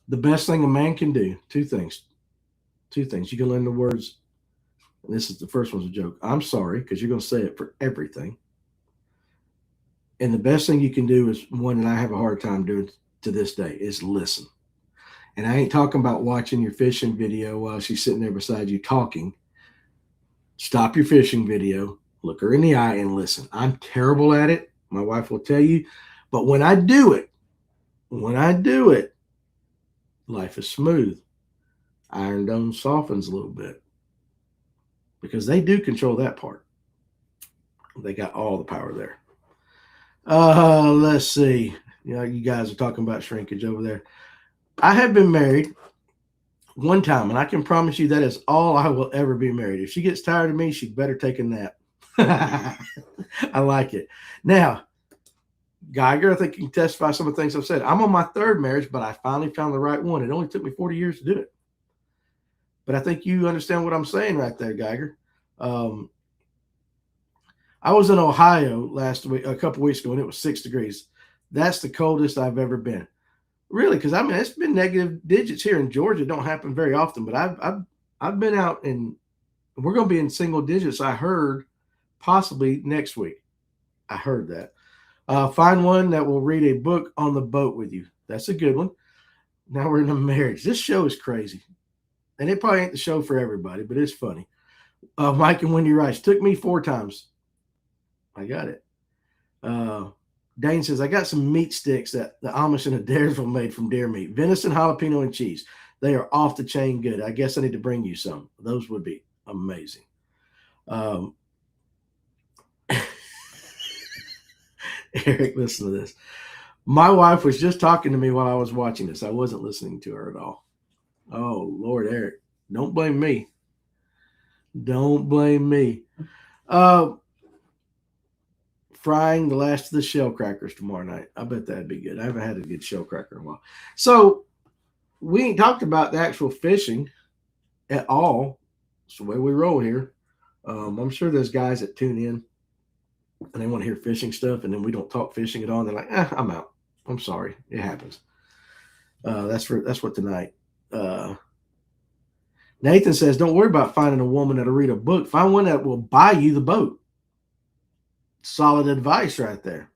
The best thing a man can do, 2 things. 2 things. You can learn the words. And this is the first one's a joke. I'm sorry, because you're going to say it for everything. And the best thing you can do is one that I have a hard time doing to this day is listen. And I ain't talking about watching your fishing video while she's sitting there beside you talking. Stop your fishing video, look her in the eye, and listen. I'm terrible at it. My wife will tell you. But when I do it, life is smooth. Iron Dome softens a little bit. Because they do control that part. They got all the power there. Let's see. You guys are talking about shrinkage over there. I have been married one time, and I can promise you that is all I will ever be married. If she gets tired of me, she better take a nap. I like it. Now, Geiger, I think you can testify some of the things I've said. I'm on my third marriage, but I finally found the right one. It only took me 40 years to do it. But I think you understand what I'm saying right there, Geiger. Um, I was in Ohio last week, a couple weeks ago, and it was 6 degrees. That's the coldest I've ever been. Really, because I mean it's been negative digits here in Georgia. It don't happen very often, but I've been out and we're going to be in single digits. I heard possibly next week. I heard that. Find one that will read a book on the boat with you. That's a good one. Now we're in a marriage. This show is crazy, and it probably ain't the show for everybody, but it's funny. Mike and Wendy Rice took me 4 times. I got it. Dane says, I got some meat sticks that the Amish and Adairsville made from deer meat. Venison, jalapeno, and cheese. They are off the chain good. I guess I need to bring you some. Those would be amazing. Eric, listen to this. My wife was just talking to me while I was watching this. I wasn't listening to her at all. Oh, Lord, Eric. Don't blame me. Don't blame me. Frying the last of the shell crackers tomorrow night. I bet that'd be good. I haven't had a good shell cracker in a while. So we ain't talked about the actual fishing at all. It's the way we roll here. I'm sure there's guys that tune in and they want to hear fishing stuff, and then we don't talk fishing at all. And they're like, I'm out. I'm sorry. It happens. That's what tonight. Nathan says, don't worry about finding a woman that'll read a book. Find one that will buy you the boat. Solid advice right there.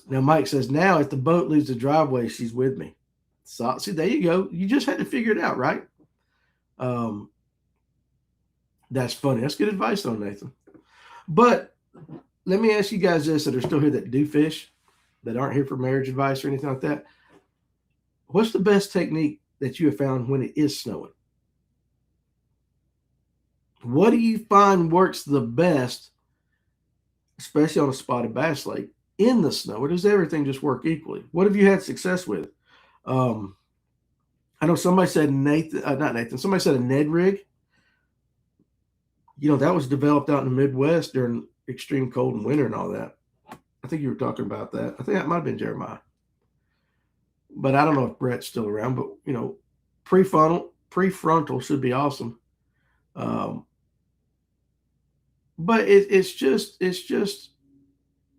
Now, Mike says, now if the boat leaves the driveway, she's with me. So, see, there you go. You just had to figure it out, right? That's funny. That's good advice, though, Nathan. But let me ask you guys this that are still here that do fish, that aren't here for marriage advice or anything like that. What's the best technique that you have found when it is snowing? What do you find works the best, especially on a spotted bass lake, in the snow? Or does everything just work equally? What have you had success with? I know somebody said not Nathan, somebody said a Ned rig. You know, that was developed out in the Midwest during extreme cold and winter and all that. I think you were talking about that. I think that might have been Jeremiah. But I don't know if Brett's still around. But, you know, prefrontal should be awesome. But it's just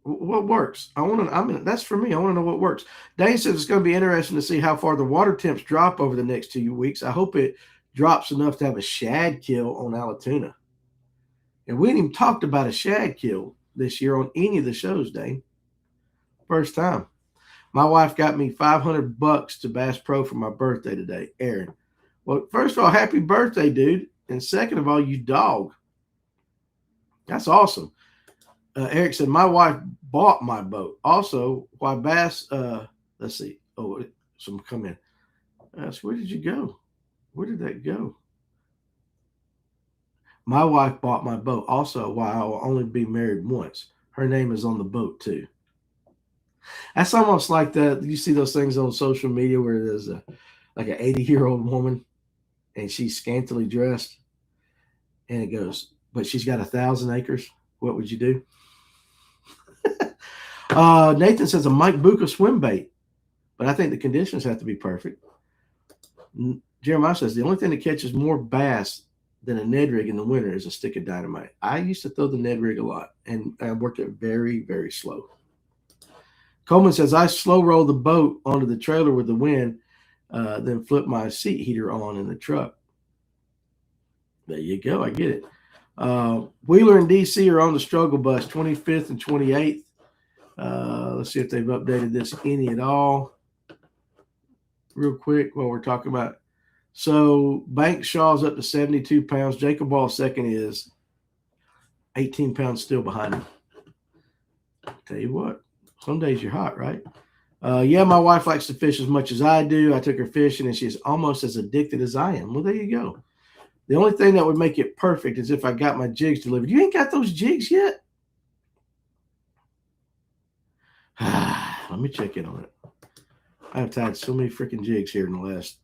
what works. That's for me. I want to know what works. Dane says it's going to be interesting to see how far the water temps drop over the next 2 weeks. I hope it drops enough to have a shad kill on Allatoona. And we ain't even talked about a shad kill this year on any of the shows, Dane. First time. My wife got me $500 to Bass Pro for my birthday today, Aaron. Well, first of all, happy birthday, dude. And second of all, you dog. That's awesome. Eric said, my wife bought my boat. Also, why Bass, let's see. Oh, some come in. So where did you go? Where did that go? My wife bought my boat. Also, why I will only be married once. Her name is on the boat, too. That's almost like that. You see those things on social media where there's like an 80-year-old woman and she's scantily dressed. And it goes, but she's got 1,000 acres. What would you do? Nathan says a Mike Bucca swim bait, but I think the conditions have to be perfect. Jeremiah says the only thing that catches more bass than a Ned rig in the winter is a stick of dynamite. I used to throw the Ned rig a lot, and I worked it very, very slow. Coleman says I slow roll the boat onto the trailer with the wind, then flip my seat heater on in the truck. There you go. I get it. Wheeler and DC are on the struggle bus, 25th and 28th. Let's see if they've updated this any at all. Real quick while we're talking about. So Banks Shaw's up to 72 pounds. Jacob Ball second is 18 pounds still behind him. Tell you what, some days you're hot, right? Yeah, my wife likes to fish as much as I do. I took her fishing and she's almost as addicted as I am. Well, there you go. The only thing that would make it perfect is if I got my jigs delivered. You ain't got those jigs yet? Let me check in on it. I've tied so many freaking jigs here in the last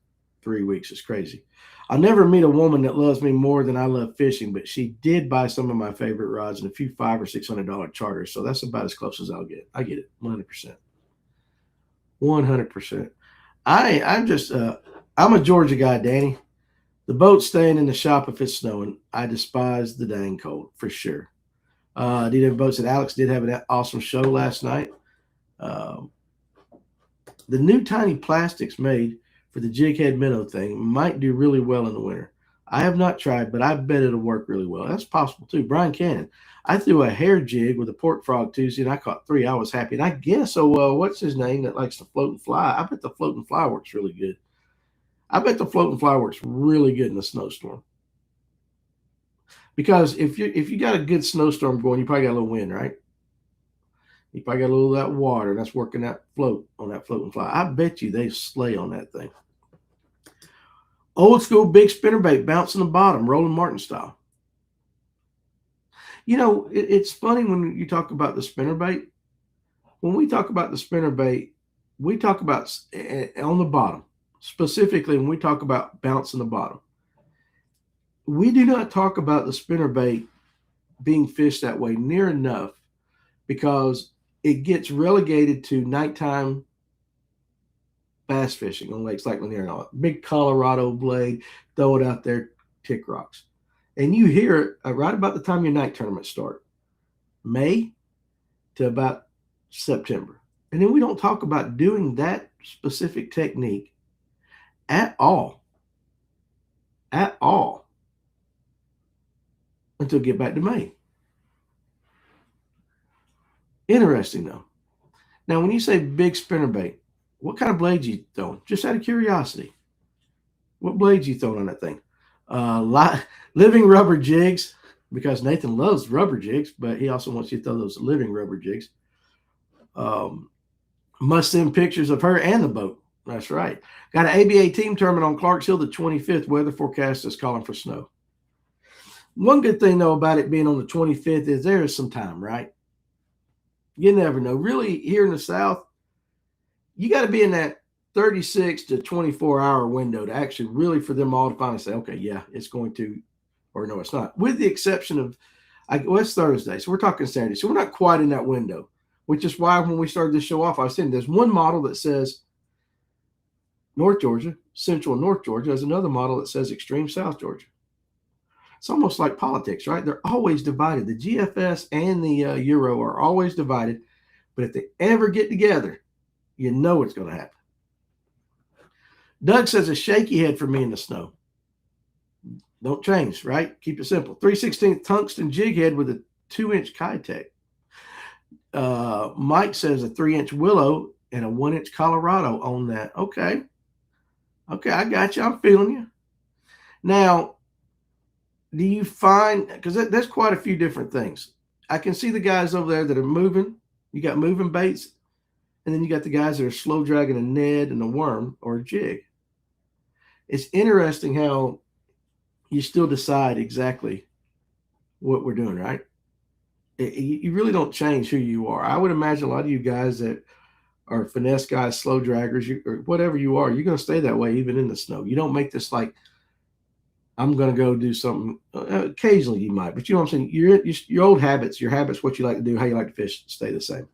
3 weeks. It's crazy. I'll never meet a woman that loves me more than I love fishing, but she did buy some of my favorite rods and a few $500 or $600 charters. So that's about as close as I'll get. I get it, 100%, 100%. I'm just I'm a Georgia guy, Danny. The boat's staying in the shop if it's snowing. I despise the dang cold for sure. Did have boats that Alex did have an awesome show last night. Um, the new tiny plastics made for the jig head minnow thing might do really well in the winter. I have not tried, but I bet it'll work really well. That's possible too. Brian Cannon. I threw a hair jig with a pork frog Tuesday and I caught three. I was happy. And I guess, what's his name that likes to float and fly? I bet the float and fly works really good. I bet the float and fly works really good in a snowstorm. Because if you got a good snowstorm going, you probably got a little wind, right? You probably got a little of that water that's working that float on that float and fly. I bet you they slay on that thing. Old school big spinnerbait bouncing the bottom, Roland Martin style. It's funny when you talk about the spinnerbait. When we talk about the spinnerbait, we talk about on the bottom. Specifically, when we talk about bouncing the bottom, we do not talk about the spinnerbait being fished that way near enough because it gets relegated to nighttime bass fishing on lakes like Lanier and all. Big Colorado blade, throw it out there, tick rocks. And you hear it right about the time your night tournaments start, May to about September. And then we don't talk about doing that specific technique at all until get back to May. Interesting though. Now, when you say big spinnerbait, what kind of blades you throwing? Just out of curiosity, what blades you throwing on that thing? Living rubber jigs, because Nathan loves rubber jigs, but he also wants you to throw those living rubber jigs. Must send pictures of her and the boat. That's right. Got an ABA team tournament on Clarks Hill the 25th. Weather forecast is calling for snow. One good thing, though, about it being on the 25th is there is some time, right? You never know. Really, here in the South, you got to be in that 36 to 24-hour window to actually really for them all to finally say, okay, yeah, it's going to, or no, it's not. With the exception of, it's Thursday, so we're talking Saturday. So we're not quite in that window, which is why when we started this show off, I was saying there's one model that says North Georgia, Central and North Georgia. There's another model that says Extreme South Georgia. It's almost like politics, right? They're always divided. The GFS and the Euro are always divided. But if they ever get together, you know what's going to happen. Doug says a shaky head for me in the snow. Don't change, right? Keep it simple. 3/16 tungsten jig head with a 2-inch Kitech. Mike says a 3-inch Willow and a 1-inch Colorado on that. Okay, I got you. I'm feeling you. Now, do you find, because there's quite a few different things. I can see the guys over there that are moving. You got moving baits, and then you got the guys that are slow dragging a Ned and a worm or a jig. It's interesting how you still decide exactly what we're doing, right? You really don't change who you are. I would imagine a lot of you guys that are finesse guys, slow draggers, or whatever you are, you're going to stay that way even in the snow. You don't make this like, I'm going to go do something. Occasionally you might, but you know what I'm saying? Your old habits, what you like to do, how you like to fish, stay the same.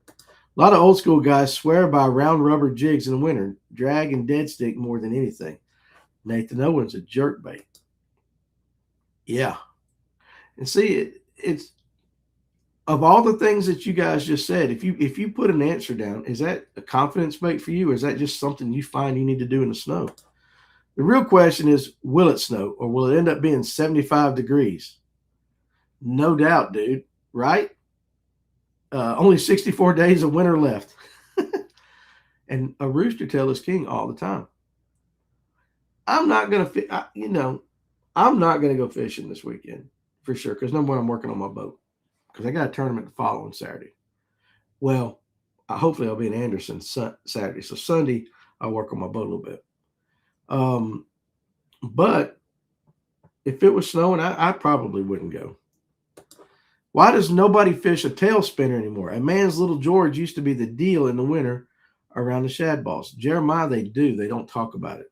A lot of old school guys swear by round rubber jigs in the winter, drag and dead stick more than anything. Nathan Owen's a jerk bait. Yeah. And see, it's of all the things that you guys just said, if you put an answer down, is that a confidence bait for you? Or is that just something you find you need to do in the snow? The real question is, will it snow or will it end up being 75 degrees? No doubt, dude, right? Only 64 days of winter left. And a rooster tail is king all the time. I'm not going to, I'm not going to go fishing this weekend for sure. Because number one, I'm working on my boat because I got a tournament the following Saturday. Well, hopefully I'll be in Anderson Saturday. So Sunday, I'll work on my boat a little bit. But if it was snowing, I probably wouldn't go. Why does nobody fish a tail spinner anymore? A man's little George used to be the deal in the winter around the shad balls. Jeremiah, they do. They don't talk about it.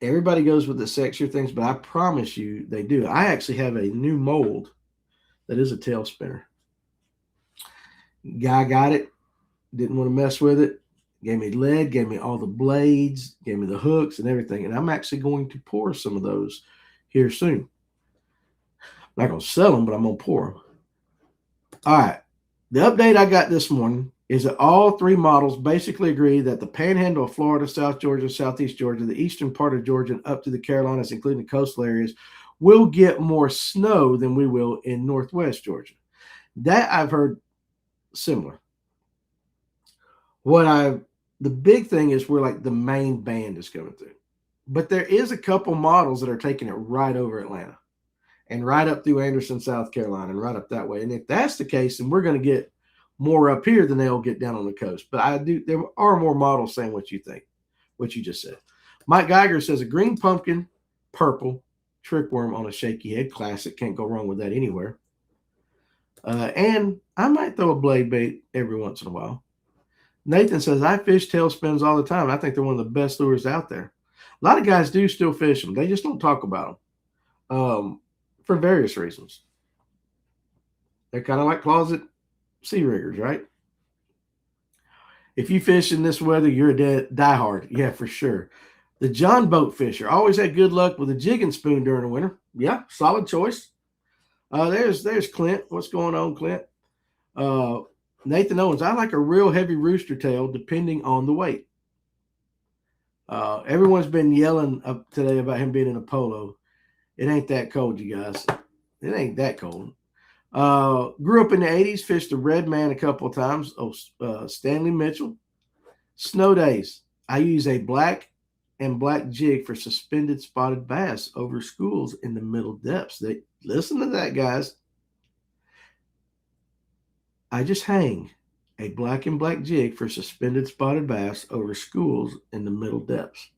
Everybody goes with the sexier things, but I promise you they do. I actually have a new mold that is a tail spinner. Guy got it, didn't want to mess with it, gave me lead, gave me all the blades, gave me the hooks and everything. And I'm actually going to pour some of those here soon. I'm not going to sell them, but I'm going to pour them. All right. The update I got this morning is that all three models basically agree that the panhandle of Florida, South Georgia, Southeast Georgia, the eastern part of Georgia, and up to the Carolinas, including the coastal areas, will get more snow than we will in Northwest Georgia. That I've heard similar. The big thing is where like the main band is coming through. But there is a couple models that are taking it right over Atlanta and right up through Anderson, South Carolina, and right up that way. And if that's the case, then we're going to get more up here than they'll get down on the coast. But there are more models saying what you think, what you just said. Mike Geiger says a green pumpkin, purple, trickworm on a shaky head. Classic. Can't go wrong with that anywhere. And I might throw a blade bait every once in a while. Nathan says, I fish tailspins all the time. I think they're one of the best lures out there. A lot of guys do still fish them. They just don't talk about them for various reasons. They're kind of like closet sea riggers, right? If you fish in this weather, you're a diehard. Yeah, for sure. The John Boat Fisher always had good luck with a jig and spoon during the winter. Yeah, solid choice. There's Clint. What's going on, Clint? Nathan Owens, I like a real heavy rooster tail depending on the weight. Everyone's been yelling up today about him being in a polo. It ain't that cold, you guys. It ain't that cold. Grew up in the 80s, fished the Red Man a couple of times. Stanley Mitchell. Snow days. I use a black and black jig for suspended spotted bass over schools in the middle depths. Listen to that, guys. I just hang a black and black jig for suspended spotted bass over schools in the middle depths.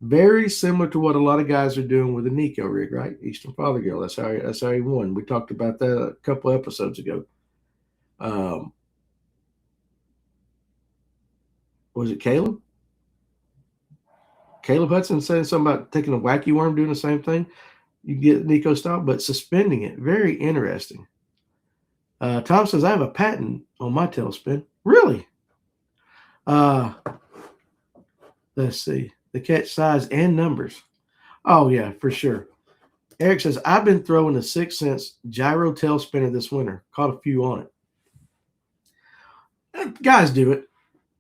Very similar to what a lot of guys are doing with the Nico rig, right? Eastern Fothergill. That's how he won. We talked about that a couple episodes ago. Was it Caleb? Caleb Hudson saying something about taking a wacky worm, doing the same thing. You get Nico style, but suspending it. Very interesting. Tom says, I have a patent on my tailspin. Really? Let's see. The catch size and numbers. Oh, yeah, for sure. Eric says, I've been throwing a 6 cents gyro tail spinner this winter. Caught a few on it. Guys do it.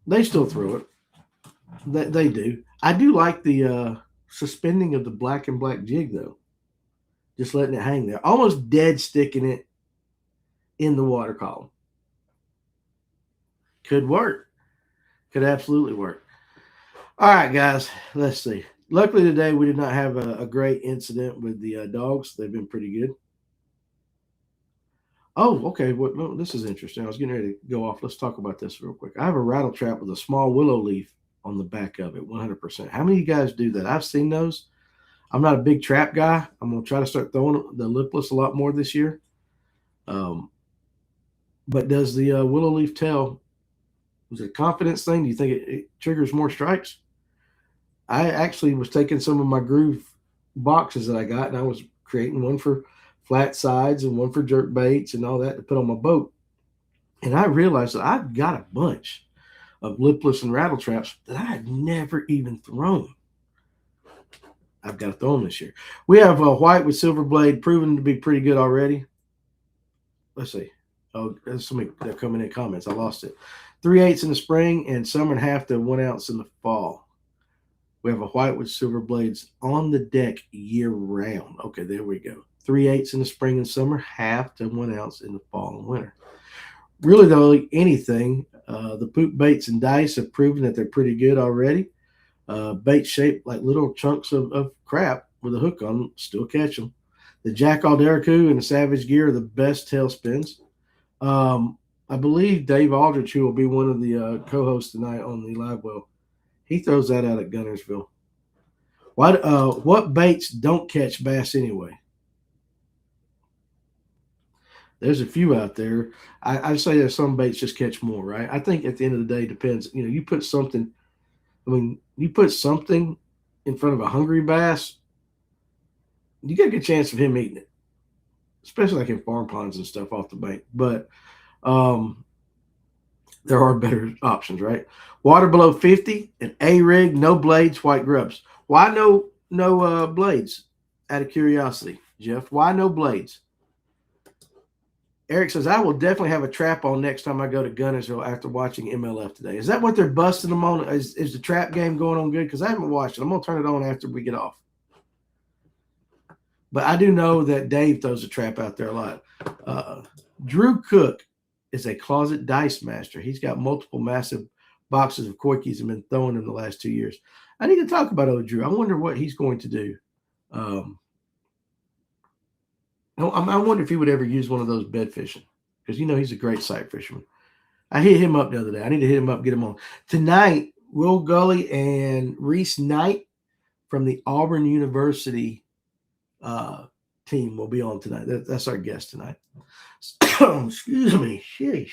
They still throw it. They do. I do like the suspending of the black and black jig, though. Just letting it hang there. Almost dead sticking it in the water column. Could work. Could absolutely work. All right, guys. Let's see. Luckily today we did not have a great incident with the dogs. They've been pretty good. Oh, okay. Well, this is interesting. I was getting ready to go off. Let's talk about this real quick. I have a rattle trap with a small willow leaf on the back of it, 100%. How many of you guys do that? I've seen those. I'm not a big trap guy. I'm going to try to start throwing the lipless a lot more this year. But does the willow leaf tail, is it a confidence thing? Do you think it triggers more strikes? I actually was taking some of my groove boxes that I got, and I was creating one for flat sides and one for jerk baits and all that to put on my boat. And I realized that I've got a bunch of lipless and rattle traps that I had never even thrown. I've got to throw them this year. We have a white with silver blade proven to be pretty good already. Let's see. Oh, there's somebody that coming in comments. I lost it. 3/8 in the spring and summer and half to 1 ounce in the fall. We have a white with silver blades on the deck year round. Okay, there we go. 3/8 in the spring and summer, half to 1 ounce in the fall and winter. Really, though, anything. The poop baits and dice have proven that they're pretty good already. Bait shaped like little chunks of crap with a hook on them, still catch them. The Jack Alderico and the Savage Gear are the best tailspins. I believe Dave Aldrich, who will be one of the co-hosts tonight on the live well, he throws that out at Gunnersville. What baits don't catch bass anyway? There's a few out there. I'd say there's some baits just catch more, right? I think at the end of the day, it depends. You put something in front of a hungry bass, you got a good chance of him eating it, especially like in farm ponds and stuff off the bank. But um, there are better options, right? Water below 50, an A rig, no blades, white grubs. Why no blades? Out of curiosity, Jeff, why no blades? Eric says, I will definitely have a trap on next time I go to Gunnersville after watching MLF today. Is that what they're busting them on? Is the trap game going on good? Because I haven't watched it. I'm going to turn it on after we get off. But I do know that Dave throws a trap out there a lot. Drew Cook is a closet dice master. He's got multiple massive boxes of Corkies and been throwing them the last 2 years. I need to talk about old Drew. I wonder what he's going to do. I wonder if he would ever use one of those bed fishing, because he's a great sight fisherman. I hit him up the other day. I need to hit him up, get him on. Tonight, Will Gully and Reese Knight from the Auburn University team will be on tonight. That's our guest tonight. Excuse me. Sheesh.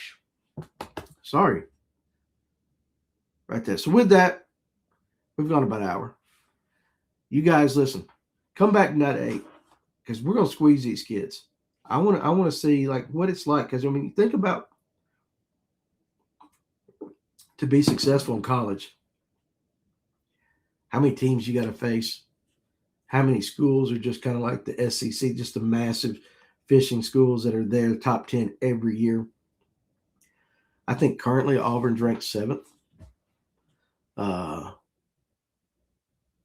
Sorry. Right there. So with that, we've gone about an hour. You guys listen. Come back tonight at 8, because we're gonna squeeze these kids. I want to see like what it's like, because think about to be successful in college. How many teams you got to face? How many schools are just kind of like the SEC, just the massive fishing schools that are there, top 10 every year? I think currently Auburn's ranked 7th.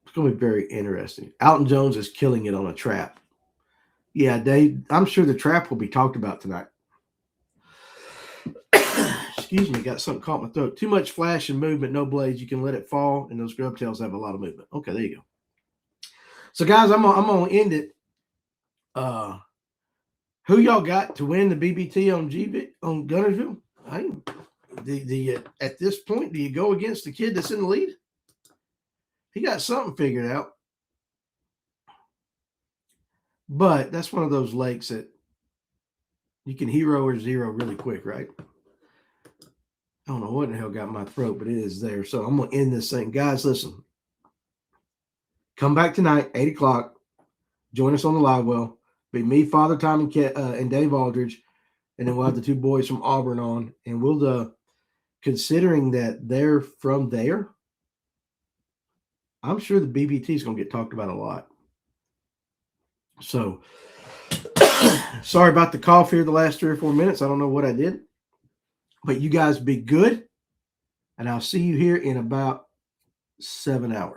It's going to be very interesting. Alton Jones is killing it on a trap. Yeah, Dave, I'm sure the trap will be talked about tonight. Excuse me, got something caught in my throat. Too much flash and movement, no blades. You can let it fall, and those grub tails have a lot of movement. Okay, there you go. So, guys, I'm gonna end it. Who y'all got to win the BBT on Gunnersville? At this point, do you go against the kid that's in the lead? He got something figured out. But that's one of those lakes that you can hero or zero really quick, right? I don't know what the hell got my throat, but it is there. So I'm going to end this thing. Guys, listen. Come back tonight, 8 o'clock. Join us on the live well. Be me, Father Tom, and Dave Aldridge. And then we'll have the 2 boys from Auburn on. And we'll, considering that they're from there, I'm sure the BBT is going to get talked about a lot. So, sorry about the cough here the last 3 or 4 minutes. I don't know what I did. But you guys be good. And I'll see you here in about 7 hours.